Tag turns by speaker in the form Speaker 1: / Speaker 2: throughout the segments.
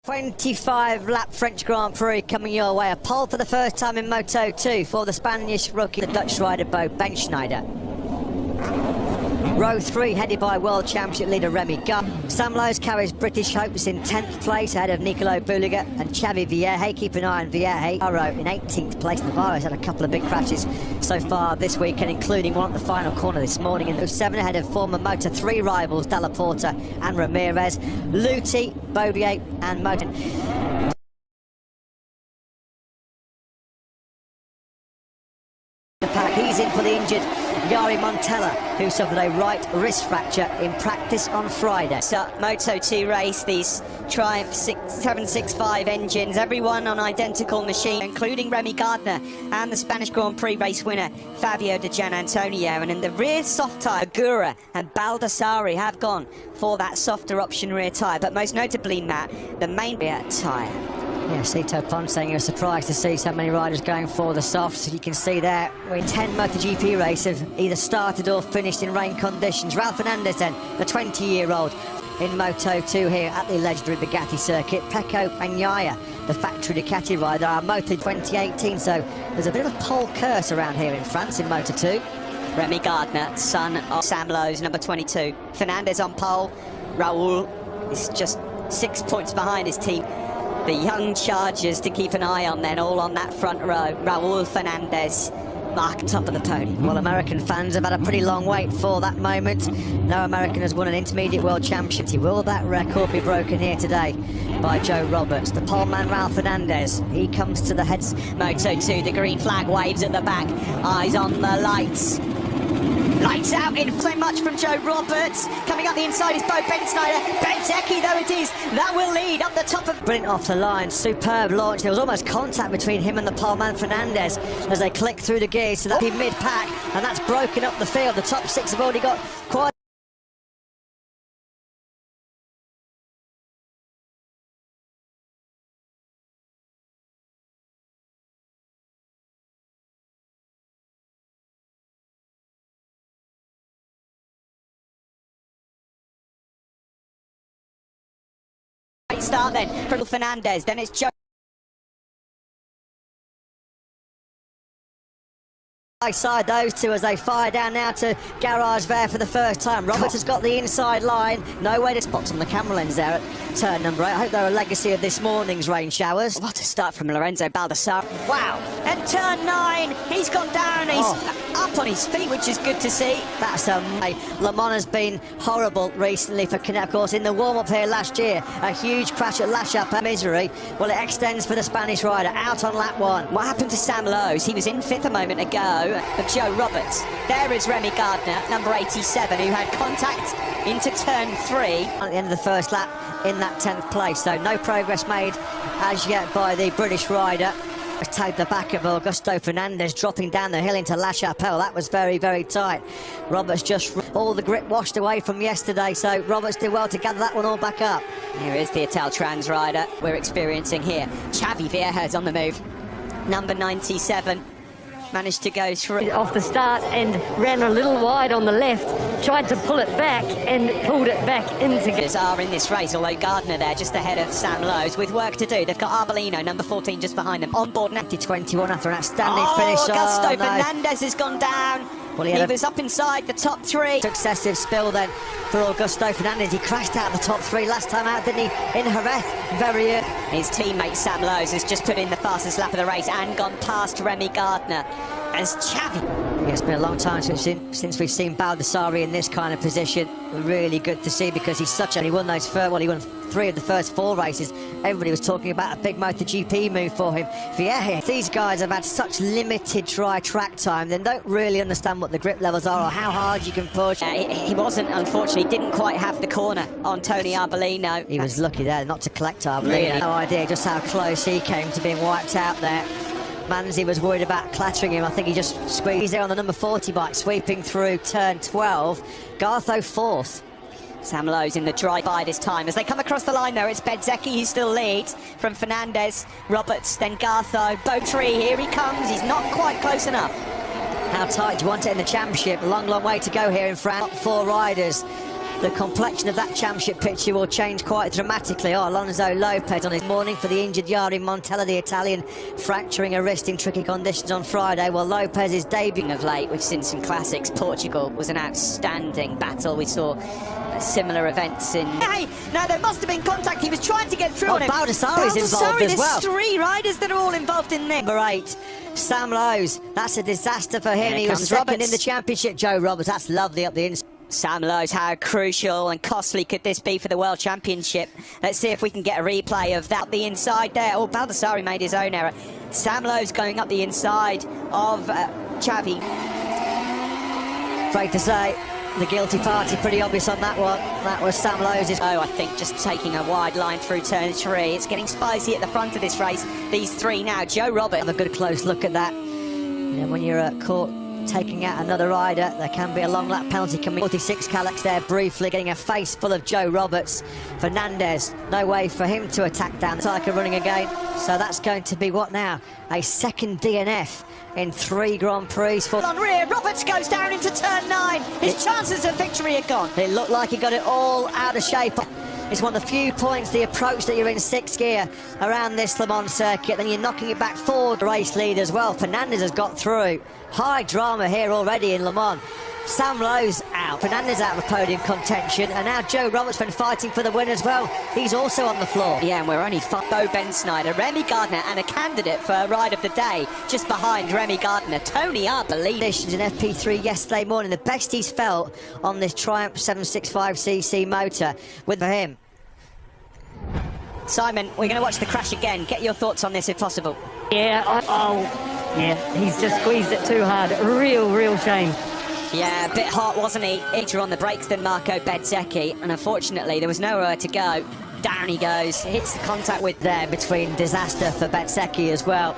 Speaker 1: 25-lap French Grand Prix coming your way. A pole for the first time in Moto2 for the Spanish rookie, the Dutch rider Bo Benschneider. Row 3 headed by World Championship leader Remy Gardner. Sam Lowes carries British hopes in 10th place ahead of Nicolo Buliga and Xavi Vierge. Keep an eye on Vierge. Navarro in 18th place. Navarro has had a couple of big crashes so far this weekend, including one at the final corner this morning. In 7 ahead of former Moto3 rivals Dalla Porta and Ramirez. Luti, Bodier and Moto. He's in for the injured Yari Montella, who suffered a right wrist fracture in practice on Friday.
Speaker 2: So, Moto2 race, these Triumph 765 engines, everyone on identical machine, including Remy Gardner and the Spanish Grand Prix race winner Fabio Di Giannantonio. And in the rear soft tyre, Agura and Baldassari have gone for that softer option rear tyre, but most notably, Matt, the main rear tyre.
Speaker 1: Yeah, Cito Pon saying you're surprised to see so many riders going for the softs. You can see there, 10 MotoGP races have either started or finished in rain conditions. Raul Fernandez then, the 20-year-old in Moto2 here at the legendary Bugatti circuit. Pecco Bagnaia, the factory Ducati rider, our Moto 2018. So there's a bit of a pole curse around here in France in Moto2.
Speaker 2: Remy Gardner, son of Sam Lowes, number 22. Fernandez on pole. Raul is just 6 points behind his team. The young chargers to keep an eye on then, all on that front row. Raul Fernandez, mark top of the podium.
Speaker 1: Well, American fans have had a pretty long wait for that moment. No American has won an intermediate world championship. Will that record be broken here today by Joe Roberts? The pole man Raul Fernandez, he comes to the heads.
Speaker 2: Moto2, the green flag waves at the back. Eyes on the lights. Lights out in so much from Joe Roberts. Coming up the inside is Bo Benschneider. Benteke, though it is, that will lead up the top of...
Speaker 1: Sprint off the line, superb launch. There was almost contact between him and the poleman Fernandez as they click through the gears, so that'll be mid-pack, and that's broken up the field. The top 6 have already got quite...
Speaker 2: Start then from Fernandez, then it's Joe.
Speaker 1: Side those two as they fire down now to Garage there for the first time. Roberts has got the inside line, no way to spot on the camera lens there at turn number 8. I hope they're a legacy of this morning's rain showers.
Speaker 2: What a start from Lorenzo Baldassari. Wow, and turn 9, he's gone down, he's up on his feet, which is good to see.
Speaker 1: That's Le Mans has been horrible recently for Canet. Of course, in the warm-up here last year, a huge crash at La Chapelle, misery. Well, it extends for the Spanish rider, out on lap 1.
Speaker 2: What happened to Sam Lowes? He was in 5th a moment ago. Of Joe Roberts. There is Remy Gardner, number 87, who had contact into turn 3
Speaker 1: at the end of the first lap in that 10th place. So no progress made as yet by the British rider. Tagged the back of Augusto Fernandez, dropping down the hill into La Chapelle. That was very, very tight. Roberts just all the grip washed away from yesterday, so Roberts did well to gather that one all back up.
Speaker 2: Here is the Ital Trans rider we're experiencing here. Xavi Vierge on the move, number 97. Managed to go through
Speaker 3: off the start and ran a little wide on the left, tried to pull it back and pulled it back into...
Speaker 2: ...are in this race, although Gardner there just ahead of Sam Lowes with work to do. They've got Arbolino, number 14, just behind them. On board now.
Speaker 1: 21 after an outstanding finish.
Speaker 2: Augusto Fernandez has gone down. Well, he was up inside the top 3.
Speaker 1: Successive spill then for Augusto Fernandez. He crashed out the top 3 last time out, didn't he, in Jerez? Very
Speaker 2: His teammate Sam Lowes has just put in the fastest lap of the race and gone past Remy Gardner as Xavi.
Speaker 1: Yeah, it's been a long time since we've seen Baldassari in this kind of position. Really good to see because he's such a... He won those first... Well, he won 3 of the first 4 races. Everybody was talking about a big MotoGP move for him. If these guys have had such limited dry track time, then don't really understand what the grip levels are or how hard you can push.
Speaker 2: He wasn't, unfortunately, didn't quite have the corner on Tony Arbolino.
Speaker 1: He was lucky there not to collect Arbolino. Really? No idea just how close he came to being wiped out there. Manzi was worried about clattering him. I think he just squeezed there on the number 40 bike, sweeping through turn 12. Gartho 4th.
Speaker 2: Sam Lowes in the dry by this time. As they come across the line, though, it's Benteke who still leads from Fernandez, Roberts, then Gartho. Bo 3, here he comes. He's not quite close enough.
Speaker 1: How tight do you want it in the championship? Long, long way to go here in France. 4 riders the complexion of that championship picture will change quite dramatically. Oh, Alonso Lopez on his morning for the injured Yari Montella, the Italian, fracturing a wrist in tricky conditions on Friday. Well, Lopez's debut
Speaker 2: of late, we've seen some classics. Portugal was an outstanding battle. We saw similar events in... Hey, now there must have been contact. He was trying to get through on him.
Speaker 1: Baldassarri's involved as well.
Speaker 2: There's 3 riders that are all involved in this.
Speaker 1: Number 8, Sam Lowes. That's a disaster for him. He was second in the championship. Joe Roberts, that's lovely up the inside.
Speaker 2: Sam Lowes, how crucial and costly could this be for the World Championship? Let's see if we can get a replay of that. The inside there. Oh, Baldassarri made his own error. Sam Lowes going up the inside of Xavi.
Speaker 1: Afraid to say, the guilty party pretty obvious on that one. That was Sam Lowes'.
Speaker 2: Oh, I think just taking a wide line through turn 3. It's getting spicy at the front of this race. These 3 now. Joe Roberts.
Speaker 1: Have a good close look at that. When you're caught taking out another rider, there can be a long lap penalty coming. 46 Calex there briefly, getting a face full of Joe Roberts. Fernandez, no way for him to attack down. Tyker running again, so that's going to be what now? A second DNF in 3 Grand Prix.
Speaker 2: On rear, Roberts goes down into turn 9. His chances of victory are gone.
Speaker 1: It looked like he got it all out of shape. It's one of the few points, the approach that you're in 6th gear around this Le Mans circuit, then you're knocking it back forward. Race lead as well. Fernandez has got through. High drama here already in Le Mans. Sam Lowes out. Fernandez out of podium contention, and now Joe Roberts been fighting for the win as well. He's also on the floor.
Speaker 2: Yeah, and we're only Bo Bensnyder, Remy Gardner, and a candidate for Ride of the Day just behind Remy Gardner. Tony Arp leads
Speaker 1: in FP3 yesterday morning. The best he's felt on this Triumph 765cc motor with him.
Speaker 2: Simon, we're going to watch the crash again. Get your thoughts on this if possible.
Speaker 3: Yeah, yeah, he's just squeezed it too hard. Real shame.
Speaker 2: Yeah, a bit hot, wasn't he? Easier on the brakes than Marco Bezzecchi, and unfortunately there was nowhere to go. Down he goes, hits the contact with
Speaker 1: there between disaster for Bezzecchi as well.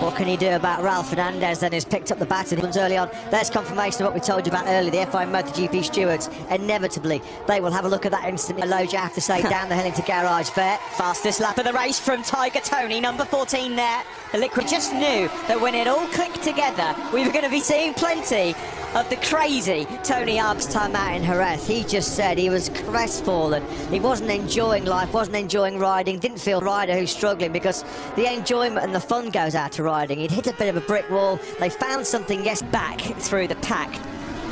Speaker 1: What can he do about Ralph Fernandez then, who's picked up the baton early on? There's confirmation of what we told you about earlier. The FI MotoGP stewards, inevitably, they will have a look at that instantly. Load, you have to say, down the hill into Garage Fair.
Speaker 2: Fastest lap of the race from Tiger Tony, number 14 there. The Liquid just knew that when it all clicked together, we were going to be seeing plenty of the crazy
Speaker 1: Tony Arb's time out in Jerez. He just said he was crestfallen. He wasn't enjoying life, wasn't enjoying riding, didn't feel a rider who's struggling, because the enjoyment and the fun goes out to riding. He'd hit a bit of a brick wall. They found something, yes,
Speaker 2: back through the pack.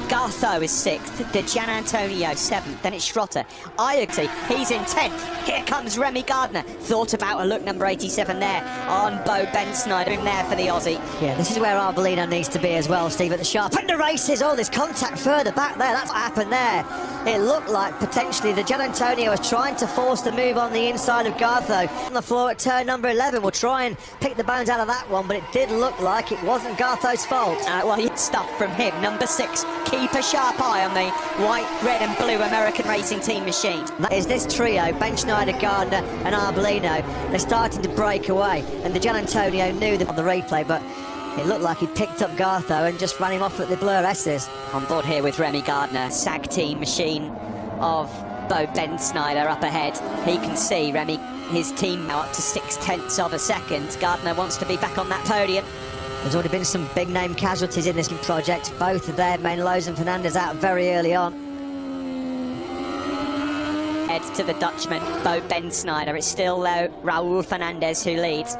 Speaker 2: Gartho is 6th, De Gian Antonio 7th, then it's Schrotter. Ioti, he's in 10th. Here comes Remy Gardner. Thought about a look, number 87 there on Bo Bensnyder, in there for the Aussie.
Speaker 1: Yeah, this is where Arbolino needs to be as well, Steve, at the sharp end of races. Oh, there's contact further back there. That's what happened there. It looked like potentially the Gian Antonio was trying to force the move on the inside of Gartho. On the floor at turn number 11. We'll try and pick the bones out of that one, but it did look like it wasn't Gartho's fault.
Speaker 2: Well, he had stuff from him. Number 6, keep a sharp eye on the white, red and blue American Racing Team machine.
Speaker 1: That is this trio, Bensnyder, Gardner and Arbolino. They're starting to break away, and the Gian Antonio knew them on the replay, but it looked like he picked up Gartho and just ran him off at the Blur S's.
Speaker 2: On board here with Remy Gardner, SAG team machine of Bo Bensnyder up ahead. He can see Remy, his team now up to 0.6 of a second. Gardner wants to be back on that podium.
Speaker 1: There's already been some big name casualties in this project. Both of their main Lowes and Fernandez out very early on.
Speaker 2: Head to the Dutchman, Bo Bensnyder. It's still Raul Fernandez who leads.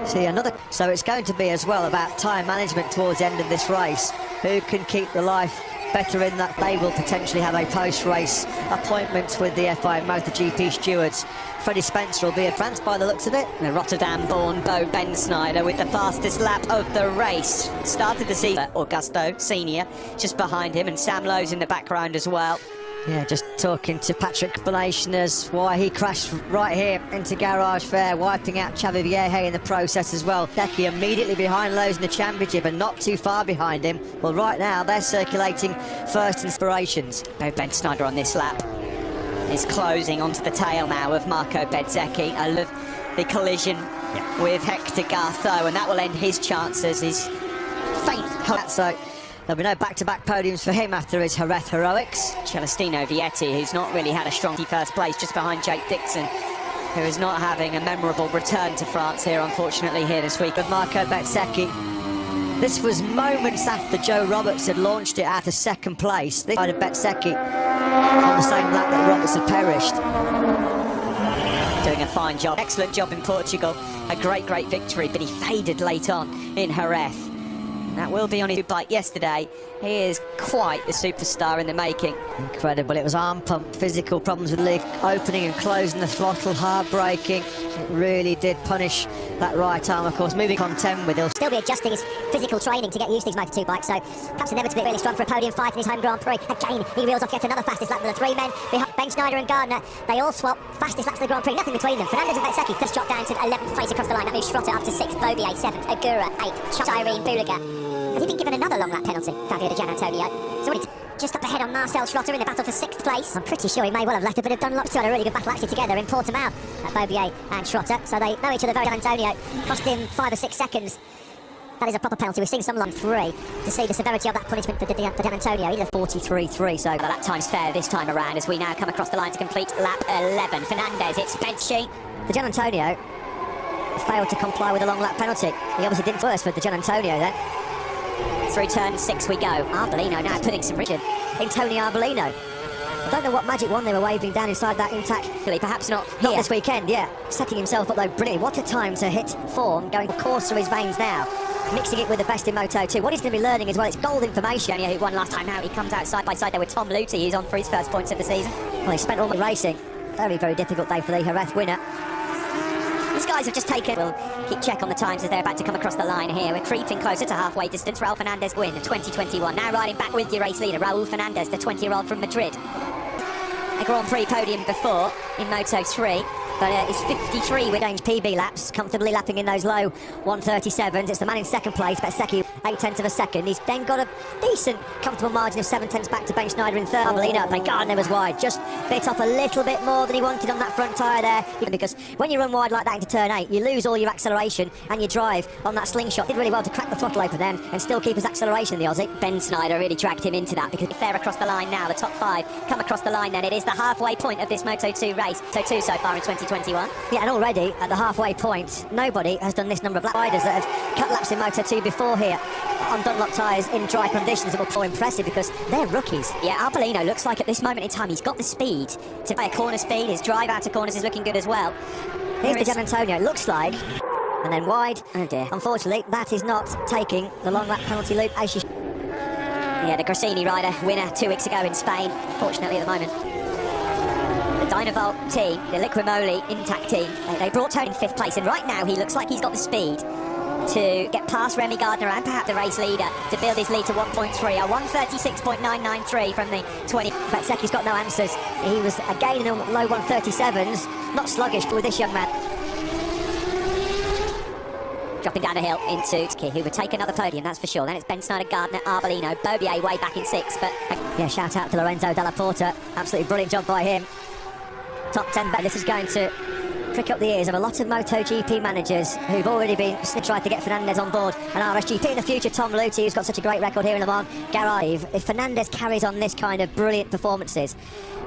Speaker 1: See, another. So it's going to be as well about time management towards the end of this race. Who can keep the life better in that? They will potentially have a post-race appointment with the FI MotoGP stewards. Freddie Spencer will be advanced by the looks of it.
Speaker 2: The Rotterdam-born Bo Bensnyder with the fastest lap of the race. Started the season. Augusto Senior just behind him, and Sam Lowes in the background as well.
Speaker 1: Yeah, just talking to Patrick Explanationers why he crashed right here into Garage Fair, wiping out Xavi Vierge in the process as well. Decky immediately behind Lowes in the championship and not too far behind him. Well, right now they're circulating first inspirations.
Speaker 2: Bo Bensnyder on this lap is closing onto the tail now of Marco Bezzecchi. I love the collision with Hector Gartho, and that will end his chances. His faint.
Speaker 1: So there'll be no back-to-back podiums for him after his Jerez heroics.
Speaker 2: Celestino Vietti, who's not really had a strong first place, just behind Jake Dixon, who is not having a memorable return to France here, unfortunately, here this week.
Speaker 1: With Marco Bezzecchi This was moments after Joe Roberts had launched it out of second place. This side of Bezzecchi on the same lap that Roberts had perished.
Speaker 2: Doing a fine job, excellent job in Portugal. A great victory, but he faded late on in Jerez. That will be on his bike yesterday. He is quite a superstar in the making.
Speaker 1: Incredible. It was arm pump, physical problems with Lee opening and closing the throttle, hard braking. It really did punish that right arm, of course. Moving on 10 with, he'll
Speaker 4: still be adjusting his physical training to get used to these MOTO2 bikes, so perhaps inevitably really strong for a podium fight in his home Grand Prix. Again, he reels off yet another fastest lap of the three men behind Ben Schneider and Gardner. They all swap fastest laps of the Grand Prix, nothing between them. Fernandez and Bezzecchi just dropped down to 11th place across the line. That moves Schrotter up to 6th, Bobier 7th, Agura 8th, Irene Boulaga. Has he been given another long lap penalty, Fabio Di Gianantonio? He's already just up ahead on Marcel Schrotter in the battle for 6th place. I'm pretty sure he may well have left a bit of Dunlop to have a really good battle actually together in Portimao, Bobier and Schrotter, so they know each other very well. Antonio cost him 5 or 6 seconds. That is a proper penalty. We've seen some long 3 to see the severity of that punishment for Di Gianantonio. He's a 43.3, so
Speaker 2: the lap time's fair this time around as we now come across the line to complete lap 11. Fernandez, it's Bezzecchi.
Speaker 1: Di Gianantonio failed to comply with a long lap penalty. He obviously didn't worse for Di Gianantonio then.
Speaker 2: Through turn 6 we go. Arbolino now putting some rigid
Speaker 1: in Tony Arbolino. I don't know what magic wand they were waving down inside that intact.
Speaker 2: Perhaps not
Speaker 1: this weekend, yeah. Setting himself up though brilliantly. What a time to hit form, going course through his veins now. Mixing it with the best in Moto2. What he's going to be learning as well, it's gold information.
Speaker 2: Who won last time out, he comes out side by side there with Tom Luthi, who's on for his first points of the season.
Speaker 1: Well, he spent all the racing. Very difficult day for the Jerez winner.
Speaker 2: These guys have just taken... We'll keep check on the times as they're about to come across the line here. We're creeping closer to halfway distance. Raul Fernandez win in 2021. Now riding back with your race leader, Raul Fernandez, the 20-year-old from Madrid. A Grand Prix podium before in Moto3, but it's 53 with James PB laps, comfortably lapping in those low 137s. It's the man in second place, Bezzecchi, 8/10 of a second. He's then got a decent, comfortable margin of 7/10 back to Ben Schneider in third. Arbolino, but Gardner was wide, just bit off a little bit more than he wanted on that front tyre there. Because when you run wide like that into turn 8, you lose all your acceleration and your drive on that slingshot. Did really well to crack the throttle open then and still keep his acceleration, the Aussie. Ben Schneider really dragged him into that because if they're across the line now, the top 5 come across the line then. It is the halfway point of this Moto2 race. Moto2 so far in 2021.
Speaker 1: Yeah, and already at the halfway point, nobody has done this number of lap riders that have cut laps in Moto2 before here on Dunlop tyres in dry conditions. It will be impressive because they're rookies.
Speaker 2: Yeah, Arbolino looks like at this moment in time he's got the speed to play a corner speed. His drive out of corners is looking good as well.
Speaker 1: Here's Di Gianantonio, it looks like, and then wide.
Speaker 2: Oh dear.
Speaker 1: Unfortunately, that is not taking the long lap penalty loop as she...
Speaker 2: Yeah, the Grassini rider, winner 2 weeks ago in Spain, fortunately at the moment. The Dynavolt team, the Liquimoli intact team, they brought Tony in 5th place, and right now he looks like he's got the speed to get past Remy Gardner and perhaps the race leader to build his lead to 1.3, a 136.993 from the 20.
Speaker 1: Bezzecchi's got no answers. He was again in the low 137s, not sluggish with this young man.
Speaker 2: Dropping down the hill into who would take another podium, that's for sure. Then it's Ben Schneider, Gardner, Arbolino, Bobier way back in 6th, but...
Speaker 1: Yeah, shout out to Lorenzo Dalla Porta. Absolutely brilliant job by him. Top 10 bet. This is going to prick up the ears of a lot of MotoGP managers who've already been tried to get Fernandez on board. And RSGP in the future, Tom Luthi, who's got such a great record here in Le Mans. Garage, if Fernandez carries on this kind of brilliant performances,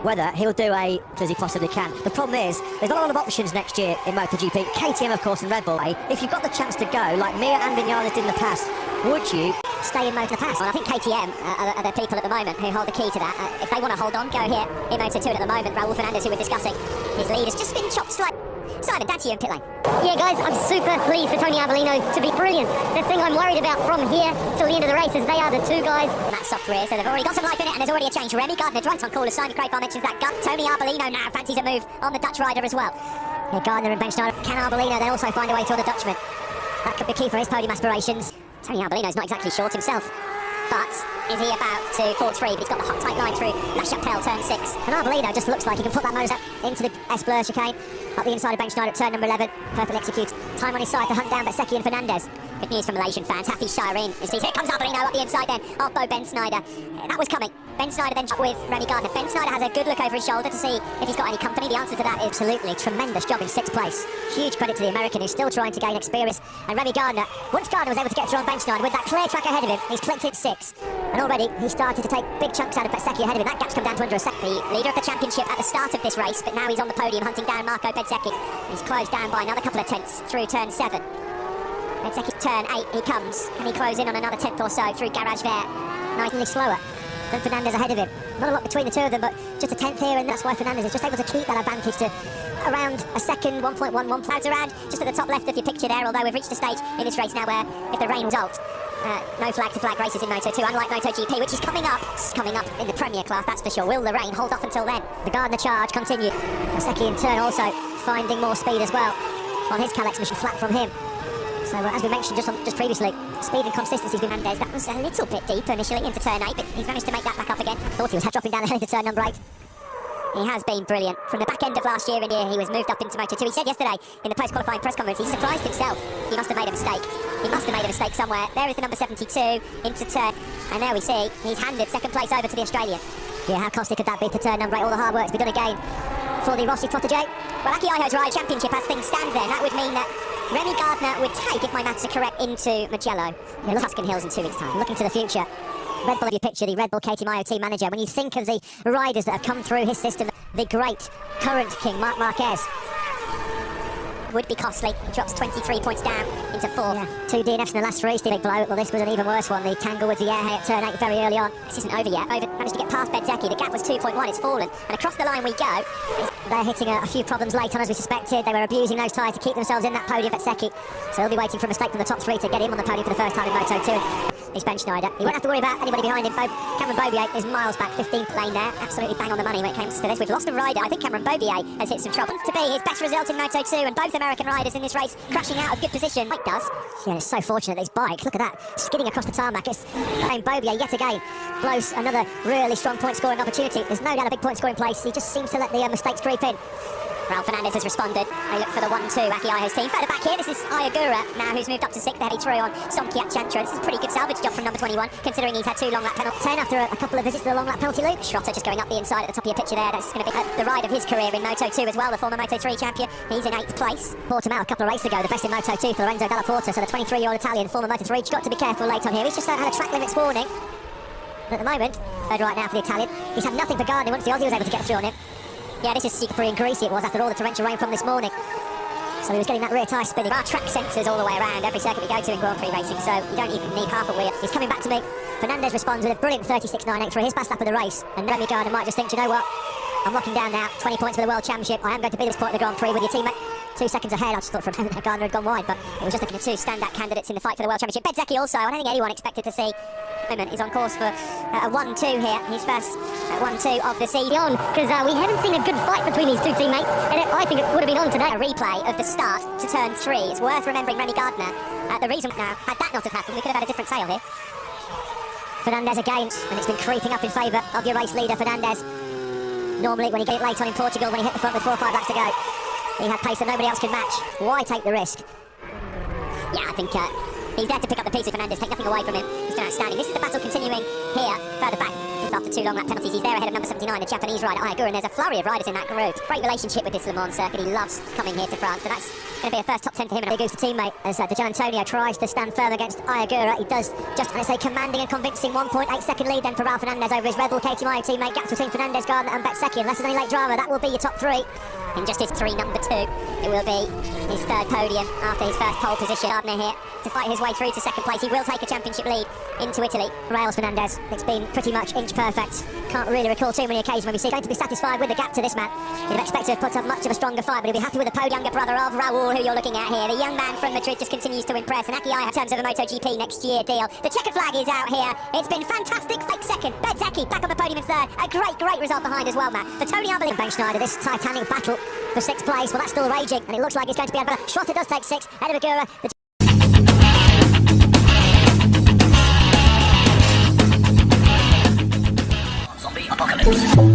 Speaker 1: whether he'll do as he possibly can. The problem is, there's not a lot of options next year in MotoGP. KTM, of course, and Red Bull. If you've got the chance to go, like Mir and Vinales did in the past, would you
Speaker 4: stay in Moto Pass? Well, I think KTM are the people at the moment who hold the key to that. If they want to hold on, go here in Moto2 at the moment. Raul Fernandez, who we're discussing, his lead has just been chopped slightly. Simon, that's you in pit lane.
Speaker 5: Yeah, guys, I'm super pleased for Tony Arbolino to be brilliant. The thing I'm worried about from here till the end of the race is they are the 2 guys.
Speaker 4: And that's soft rear, so they've already got some life in it, and there's already a change. Remy Gardner right on corner. Simon Craypar mentions that. Tony Arbolino now fancies a move on the Dutch rider as well. Here, Gardner and Ben Schneider. Can Arbolino then also find a way through the Dutchman? That could be key for his podium aspirations. Tony Arbolino's not exactly short himself, but is he about to fall through? But he's got the hot tight line through La Chapelle, turn 6. And Arbolino just looks like he can put that motor into the S-Blur chicane. Up the inside of Ben Schneider at turn number 11. Perfectly executed. Time on his side to hunt down Bezzecchi and Fernandez. Good news from Malaysian fans. Happy Shireen. Here comes Arbolino up the inside then of Ben Schneider. That was coming. Ben Schneider then with Remy Gardner. Ben Schneider has a good look over his shoulder to see if he's got any company. The answer to that is absolutely tremendous job in 6th place. Huge credit to the American who's still trying to gain experience. And Remy Gardner, once Gardner was able to get through on Ben Schneider with that clear track ahead of him, he's clicked in 6th. And already he started to take big chunks out of Bezzecchi ahead of him. That gap's come down to under a second. The leader of the championship at the start of this race, but now he's on the podium hunting down Marco Bezzecchi. He's closed down by another couple of tenths through turn 7. Bedzeki's turn 8, he comes. Can he close in on another 10th or so through Garage there? Nicely slower than Fernandez ahead of him. Not a lot between the two of them, but just a 10th here, and that's why Fernandez is just able to keep that advantage to around a second, 1.11 clouds around, just at the top left of your picture there, although we've reached a stage in this race now where if the rain results, no flag to flag races in MOTO2, unlike MotoGP, which is coming up in the Premier class, that's for sure. Will the rain hold off until then? The Gardner charge continued. Beddzeki in turn also finding more speed as well on his Kalex mission flat from him. So as we mentioned just previously, speed and consistency has been Fernandez. That was a little bit deep initially into turn 8, but he's managed to make that back up again. Thought he was dropping down the hill into turn number 8. He has been brilliant. From the back end of last year in here, he was moved up into MOTO2. He said yesterday in the post-qualifying press conference, he surprised himself. He must have made a mistake. He must have made a mistake somewhere. There is the number 72 into turn, and there we see he's handed second place over to the Australian. Yeah, how costly could that be for turn number 8? All the hard work to be done again for the Rossi protege. Well, Aki Ajo's ride championship as things stand then. That would mean that Remy Gardner would take, if my maths are correct, into Mugello. Yeah, Tuscan Hills in 2 weeks' time. Looking to the future. Red Bull, if you picture the Red Bull KTM IoT manager, when you think of the riders that have come through his system, the great current king, Marc Marquez, would be costly. He drops 23 points down into 4. Yeah. 2 DNFs in the last race, big blow. Well, this was an even worse one. The tangle with the airhay at turn 8 very early on. This isn't over yet. Managed to get past Beddzeki. The gap was 2.1. It's fallen. And across the line we go. They're hitting a few problems late on, as we suspected. They were abusing those tyres to keep themselves in that podium, Beddzeki. So they'll be waiting for a mistake from the top 3 to get him on the podium for the first time in MOTO2. He's Ben Schneider. He won't have to worry about anybody behind him. Cameron Beaubier is miles back, 15th lane there. Absolutely bang on the money when it comes to this. We've lost a rider. I think Cameron Beaubier has hit some trouble. To be his best result in Moto2, and both American riders in this race crashing out of good position. Mike does. Yeah, it's so fortunate that his bike, look at that, skidding across the tarmac. It's Beaubier yet again blows another really strong point scoring opportunity. There's no doubt a big point scoring place. He just seems to let the mistakes creep in. Raul Fernandez has responded. They look for the 1-2, Aki Ajo's team. Further back here, this is Ayagura now, who's moved up to 6th, the heavy through on Somkiat Chantra. This is a pretty good salvage job from number 21, considering he's had 2 long lap penalties. 10 after a couple of visits to the long lap penalty loop. Schrotter just going up the inside at the top of your picture there. That's going to be the ride of his career in Moto2 as well, the former Moto3 champion. He's in 8th place. Portimao a couple of races ago, the best in Moto2 for Lorenzo Dalla Porta, so the 23-year-old Italian, former Moto3. He's got to be careful late on here. He's just had a track limits warning. At the moment, third right now for the Italian. He's had nothing for Gardner once the Aussie was able to get through on him. Yeah, this is slippery and greasy it was after all the torrential rain from this morning. So he was getting that rear tyre spinning. There are track sensors all the way around every circuit we go to in Grand Prix racing, so you don't even need half a wheel. He's coming back to me. Fernandez responds with a brilliant 36.983, his best lap of the race. And Remy Gardner might just think, you know what? I'm locking down now, 20 points for the World Championship. I am going to be this point of the Grand Prix with your teammate. 2 seconds ahead. I just thought for a moment that Gardner had gone wide, but it was just looking at 2 standout candidates in the fight for the World Championship. Beddzeki also, I don't think anyone expected to see. He's on course for a 1-2 here, his first 1-2 of the season.
Speaker 5: Because we haven't seen a good fight between these 2 teammates, and I think it would have been on today.
Speaker 4: A replay of the start to turn 3. It's worth remembering Remy Gardner. The reason now, had that not have happened, we could have had a different tale here. Fernandez again, and it's been creeping up in favour of your race leader, Fernandez. Normally, when he get it late on in Portugal, when he hit the front with 4 or 5 laps to go, he had pace that nobody else could match. Why take the risk? Yeah, I think he's there to pick up the pieces. Fernandez, take nothing away from him. He's been outstanding. This is the battle continuing here, further back. After 2 long lap penalties, he's there ahead of number 79, the Japanese rider Ayagura, and there's a flurry of riders in that group. Great relationship with this Le Mans circuit. He loves coming here to France, but that's going to be a first top 10 for him. And a big boost to teammate as Gian Antonio tries to stand firm against Ayagura. He does just, let's say, commanding and convincing 1.8 second lead then for Raul Fernandez over his Red Bull KTM teammate. Gaps between Fernandez, Gardner and Beddzeki. Unless there's any late drama, that will be your top 3. In just his 3 number 2, it will be his 3rd podium after his first pole position. Gardner here to fight his way through to 2nd place. He will take a championship lead into Italy. Rails Fernandez, it's been pretty much inch perfect. Can't really recall too many occasions when we see going to be satisfied with the gap to this man. You'd have expected to put up much of a stronger fight, but he'll be happy with the younger brother of Raul, who you're looking at here. The young man from Madrid just continues to impress, and Aki Ajo in terms of a MotoGP next year deal. The checkered flag is out here. It's been fantastic. Fake 2nd. Beddzeki back on the podium in 3rd. A great result behind as well, Matt. For Tony Arbolino, Ben Schneider, this titanic battle for 6th place. Well, that's still raging, and it looks like it's going to be better. Schrotter does take 6th. Ahead of Agura.
Speaker 6: Zombie apocalypse.